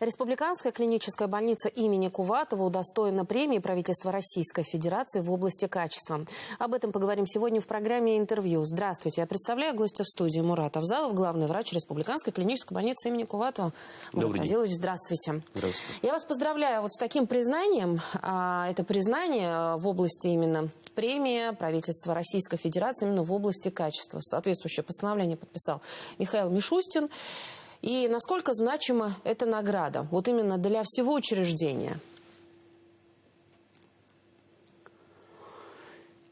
Республиканская клиническая больница имени Куватова удостоена премии правительства Российской Федерации в области качества. Об этом поговорим сегодня в программе «Интервью». Здравствуйте. Я представляю гостя в студии Мурат Авзалов, главный врач Республиканской клинической больницы имени Куватова. Мурат Разилович, здравствуйте. Здравствуйте. Я вас поздравляю вот с таким признанием. Это признание в области именно премия правительства Российской Федерации именно в области качества. Соответствующее постановление подписал Михаил Мишустин. И насколько значима эта награда вот именно для всего учреждения?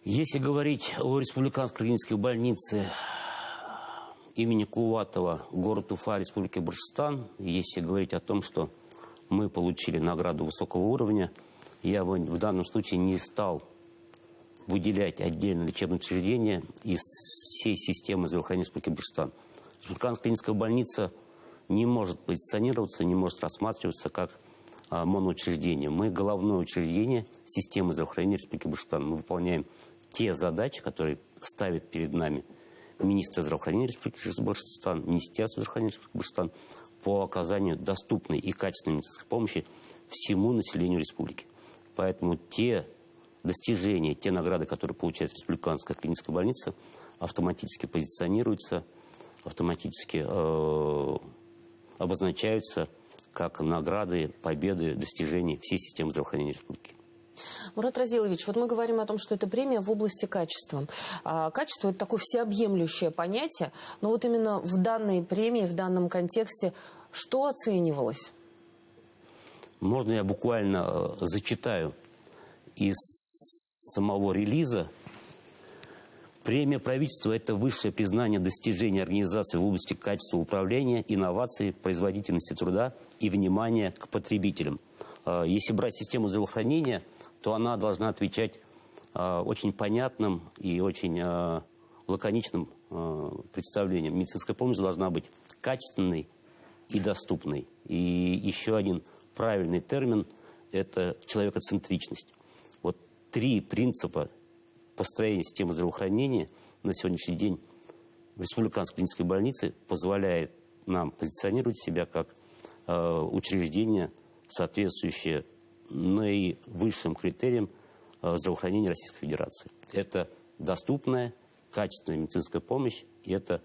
Если говорить о Республиканской клинической больнице имени Куватова, город Уфа, Республика Башкортостан, если говорить о том, что мы получили награду высокого уровня, я в данном случае не стал выделять отдельное лечебное учреждение из всей системы здравоохранения Республики Башкортостан. Республиканская клиническая больница не может позиционироваться, не может рассматриваться как моноучреждение. Мы головное учреждение системы здравоохранения Республики Башкортостан. Мы выполняем те задачи, которые ставит перед нами министр здравоохранения Республики Башкортостан, Министерство здравоохранения Республики Башкортостан по оказанию доступной и качественной медицинской помощи всему населению республики. Поэтому те достижения, те награды, которые получает Республиканская клиническая больница, автоматически позиционируются, автоматически обозначаются как награды, победы, достижения всей системы здравоохранения республики. Мурат Разилович, вот мы говорим о том, что это премия в области качества. Качество – это такое всеобъемлющее понятие, но вот именно в данной премии, в данном контексте, что оценивалось? Можно я буквально зачитаю из самого релиза. Премия правительства – это высшее признание достижений организации в области качества управления, инноваций, производительности труда и внимания к потребителям. Если брать систему здравоохранения, то она должна отвечать очень понятным и очень лаконичным представлением. Медицинская помощь должна быть качественной и доступной. И еще один правильный термин – это человекоцентричность. Вот три принципа построение системы здравоохранения на сегодняшний день в Республиканской клинической больнице позволяет нам позиционировать себя как учреждение, соответствующее наивысшим критериям здравоохранения Российской Федерации. Это доступная, качественная медицинская помощь, и это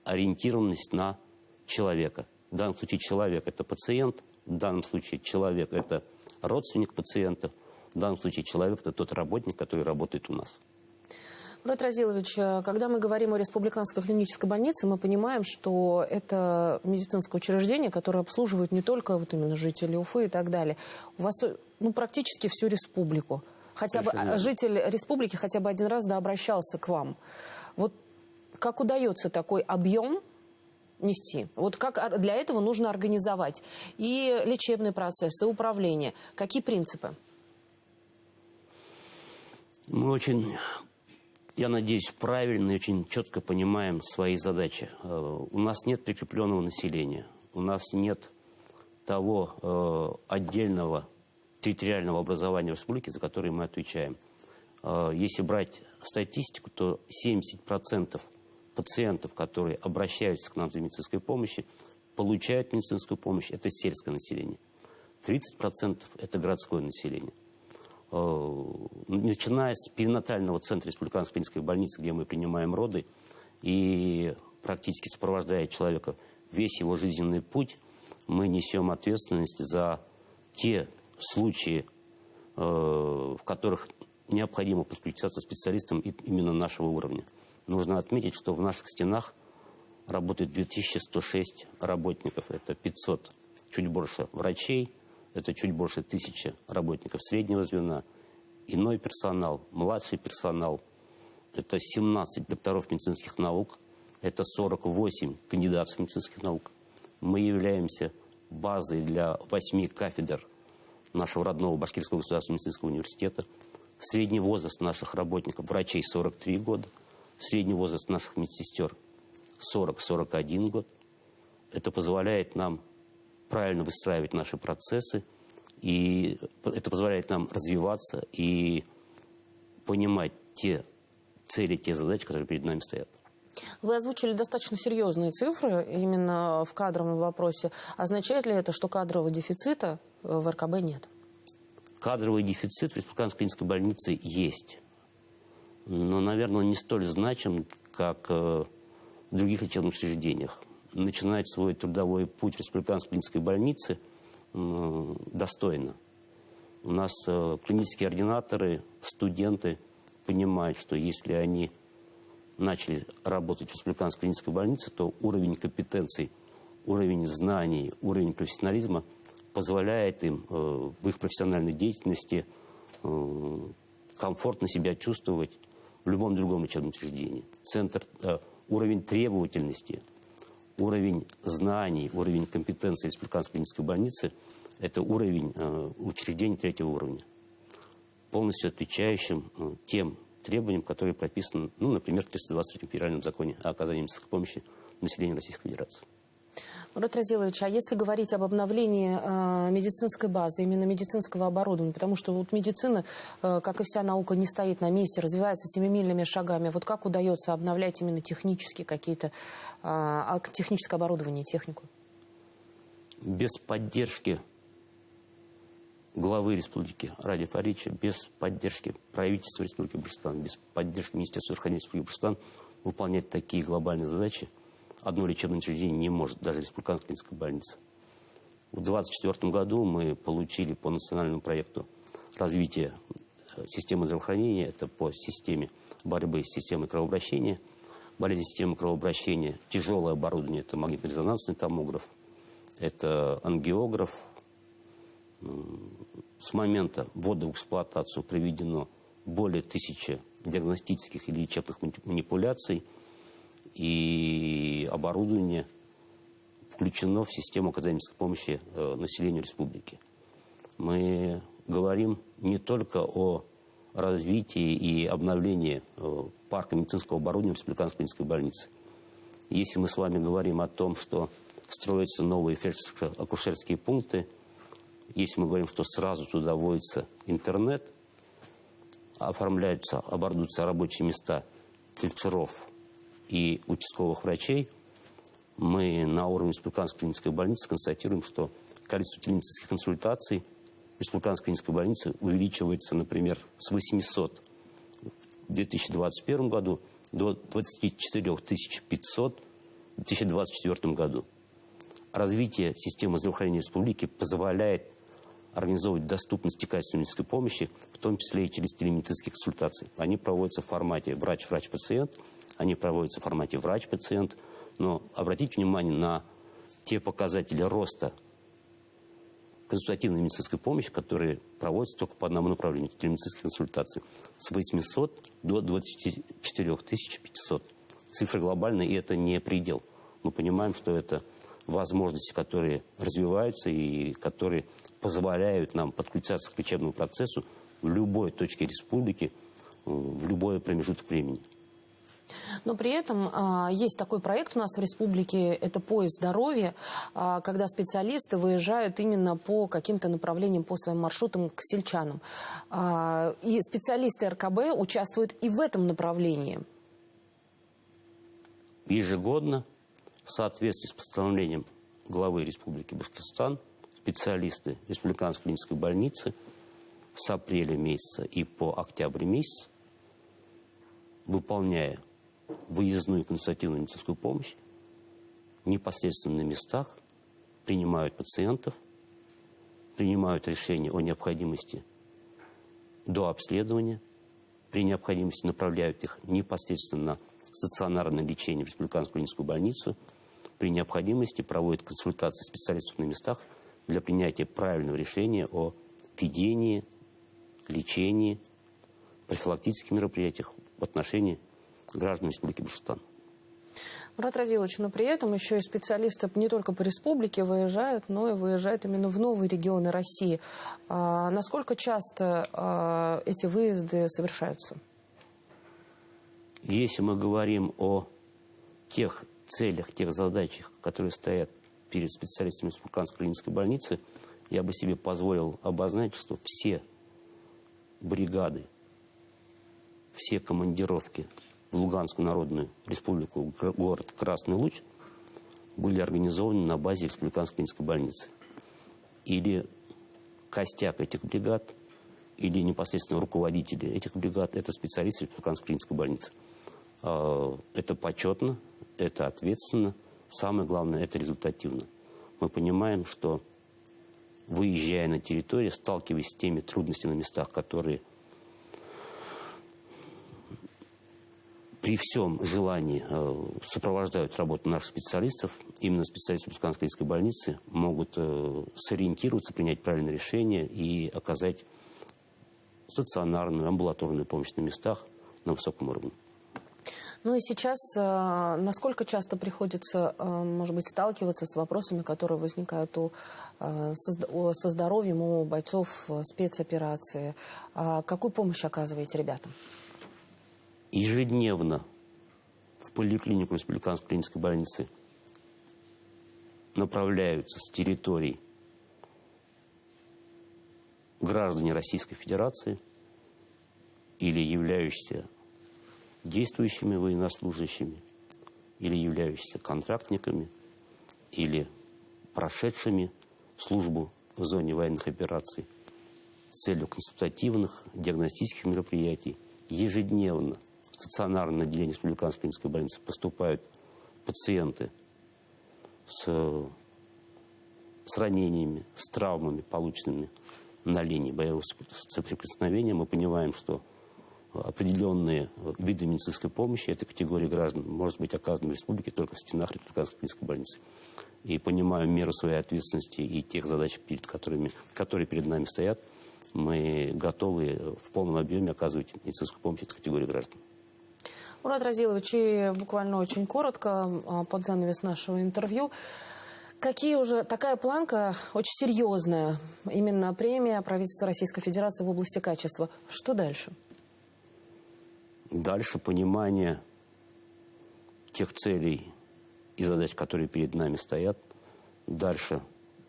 ориентированность на человека. В данном случае человек – это пациент, в данном случае человек – это родственник пациента, в данном случае человек – это тот работник, который работает у нас. Мурат Разилович, когда мы говорим о Республиканской клинической больнице, мы понимаем, что это медицинское учреждение, которое обслуживает не только вот именно жителей Уфы и так далее. У вас практически всю республику. Хотя бы житель республики хотя бы один раз обращался к вам. Вот как удается такой объем нести? Вот как для этого нужно организовать и лечебный процесс, и управление? Какие принципы? Мы очень, я надеюсь, правильно и очень четко понимаем свои задачи. У нас нет прикрепленного населения, у нас нет того отдельного территориального образования в республике, за которое мы отвечаем. Если брать статистику, то 70% пациентов, которые обращаются к нам за медицинской помощью, получают медицинскую помощь, это сельское население. 30% это городское население. Начиная с перинатального центра Республиканской клинической больницы, где мы принимаем роды, и практически сопровождая человека весь его жизненный путь, мы несем ответственность за те случаи, в которых необходимо подключаться специалистам именно нашего уровня. Нужно отметить, что в наших стенах работает 2106 работников. Это 500, чуть больше врачей, это чуть больше 1000 работников среднего звена, иной персонал, младший персонал, это 17 докторов медицинских наук, это 48 кандидатов медицинских наук. Мы являемся базой для 8 кафедр нашего родного Башкирского государственного медицинского университета. Средний возраст наших работников, врачей, 43 года. Средний возраст наших медсестер 40-41 год. Это позволяет нам правильно выстраивать наши процессы, и это позволяет нам развиваться и понимать те цели, те задачи, которые перед нами стоят. Вы озвучили достаточно серьезные цифры именно в кадровом вопросе. Означает ли это, что кадрового дефицита в РКБ нет? Кадровый дефицит в Республиканской клинической больнице есть. Но, наверное, он не столь значим, как в других лечебных учреждениях. Начинать свой трудовой путь в Республиканской клинической больнице достойно. У нас клинические ординаторы, студенты понимают, что если они начали работать в Республиканской клинической больнице, то уровень компетенций, уровень знаний, уровень профессионализма позволяет им в их профессиональной деятельности комфортно себя чувствовать в любом другом лечебном учреждении. Уровень требовательности, уровень знаний, уровень компетенции Республиканской клинической больницы – это уровень учреждений третьего уровня, полностью отвечающим тем требованиям, которые прописаны, например, в 323 федеральном законе о оказании медицинской помощи населению Российской Федерации. Мурат Разилович, а если говорить об обновлении медицинской базы, именно медицинского оборудования, потому что вот медицина, как и вся наука, не стоит на месте, развивается семимильными шагами. Вот как удается обновлять именно технические какие-то, техническое оборудование, технику? Без поддержки главы Республики Ради Фарича, без поддержки правительства Республики Башкортостан, без поддержки Министерства здравоохранения Республики Башкортостан выполнять такие глобальные задачи одно лечебное учреждение не может, даже Республиканская клиническая больница. В 2024 году мы получили по национальному проекту развития системы здравоохранения, это по системе борьбы с системой кровообращения, болезнь системы кровообращения, тяжелое оборудование, это магнитно-резонансный томограф, это ангиограф. С момента ввода в эксплуатацию проведено более 1000 диагностических или лечебных манипуляций, и оборудование включено в систему оказания медицинской помощи населению республики. Мы говорим не только о развитии и обновлении парка медицинского оборудования в Республиканской клинической больнице. Если мы с вами говорим о том, что строятся новые фельдшерско-акушерские пункты, если мы говорим, что сразу туда вводится интернет, оформляются, оборудуются рабочие места фельдшеров и участковых врачей, мы на уровне Республиканской клинической больницы констатируем, что количество телемедицинских консультаций в Республиканской клинической больнице увеличивается, например, с 800 в 2021 году до 24 500 в 2024 году. Развитие системы здравоохранения республики позволяет организовывать доступность и качественной медицинской помощи, в том числе и через телемедицинские консультации. Они проводятся в формате врач-врач-пациент, они проводятся в формате врач-пациент, но обратите внимание на те показатели роста консультативной медицинской помощи, которые проводятся только по одному направлению – телемедицинские консультации. С 800 до 24 500. Цифры глобальные, и это не предел. Мы понимаем, что это возможности, которые развиваются и которые позволяют нам подключаться к лечебному процессу в любой точке республики, в любой промежуток времени. Но при этом есть такой проект у нас в республике, это «Поезд здоровья», когда специалисты выезжают именно по каким-то направлениям, по своим маршрутам к сельчанам. И специалисты РКБ участвуют и в этом направлении. Ежегодно, в соответствии с постановлением главы Республики Башкортостан, специалисты Республиканской клинической больницы с апреля месяца и по октябрь месяц, выполняя выездную консультативную медицинскую помощь, непосредственно на местах принимают пациентов, принимают решение о необходимости до обследования, при необходимости направляют их непосредственно на стационарное лечение в Республиканскую клиническую больницу, при необходимости проводят консультации специалистов на местах для принятия правильного решения о ведении, лечении, профилактических мероприятиях в отношении граждан Республики Башкортостан. Мурат Разилович, но при этом еще и специалисты не только по республике выезжают, но и выезжают именно в новые регионы России. Насколько часто эти выезды совершаются? Если мы говорим о тех целях, тех задачах, которые стоят перед специалистами Республиканской клинической больницы, я бы себе позволил обозначить, что все бригады, все командировки в Луганскую Народную Республику, город Красный Луч, были организованы на базе Республиканской клинической больницы. Или костяк этих бригад, или непосредственно руководители этих бригад – это специалисты Республиканской клинической больницы. Это почетно, это ответственно, самое главное – это результативно. Мы понимаем, что, выезжая на территорию, сталкиваясь с теми трудностями на местах, которые при всем желании сопровождают работу наших специалистов, именно специалисты Республиканской клинической больницы могут сориентироваться, принять правильное решение и оказать стационарную, амбулаторную помощь на местах на высоком уровне. Ну и сейчас, насколько часто приходится, может быть, сталкиваться с вопросами, которые возникают со здоровьем у бойцов спецоперации? Какую помощь оказываете ребятам? Ежедневно в поликлинику Республиканской клинической больницы направляются с территорий граждане Российской Федерации или являющиеся действующими военнослужащими, или являющиеся контрактниками, или прошедшими службу в зоне военных операций с целью консультативных, диагностических мероприятий. Ежедневно в стационарное отделение Республиканской клинической больницы поступают пациенты с ранениями, с травмами, полученными на линии боевого соприкосновения. Мы понимаем, что определенные виды медицинской помощи этой категории граждан может быть оказаны в республике только в стенах Республиканской клинической больницы. И понимая меру своей ответственности и тех задач, которые перед нами стоят, мы готовы в полном объеме оказывать медицинскую помощь этой категории граждан. Мурат Разилович, и буквально очень коротко, под занавес нашего интервью, такая планка очень серьезная, именно премия правительства Российской Федерации в области качества. Что дальше? Дальше понимание тех целей и задач, которые перед нами стоят. Дальше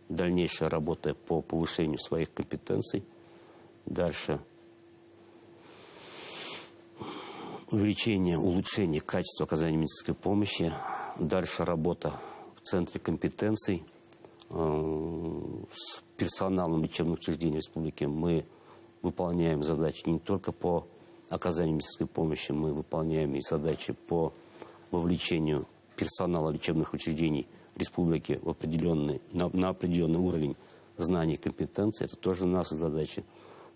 дальнейшая работа по повышению своих компетенций. Дальше увеличение, улучшение качества оказания медицинской помощи. Дальше работа в центре компетенций с персоналом лечебных учреждений республики. Мы выполняем задачи не только по оказанию медицинской помощи, мы выполняем и задачи по вовлечению персонала лечебных учреждений республики на определенный уровень знаний и компетенций. Это тоже наши задачи.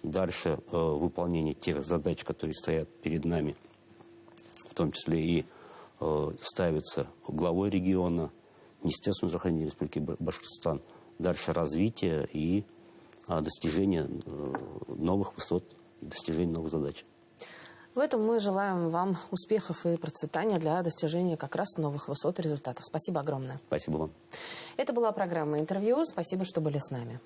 Дальше выполнение тех задач, которые стоят перед нами, в том числе и ставятся главой региона, Министерством здравоохранения Республики Башкортостан. Дальше развитие и достижение новых высот, достижение новых задач. В этом мы желаем вам успехов и процветания для достижения как раз новых высот и результатов. Спасибо огромное. Спасибо вам. Это была программа «Интервью». Спасибо, что были с нами.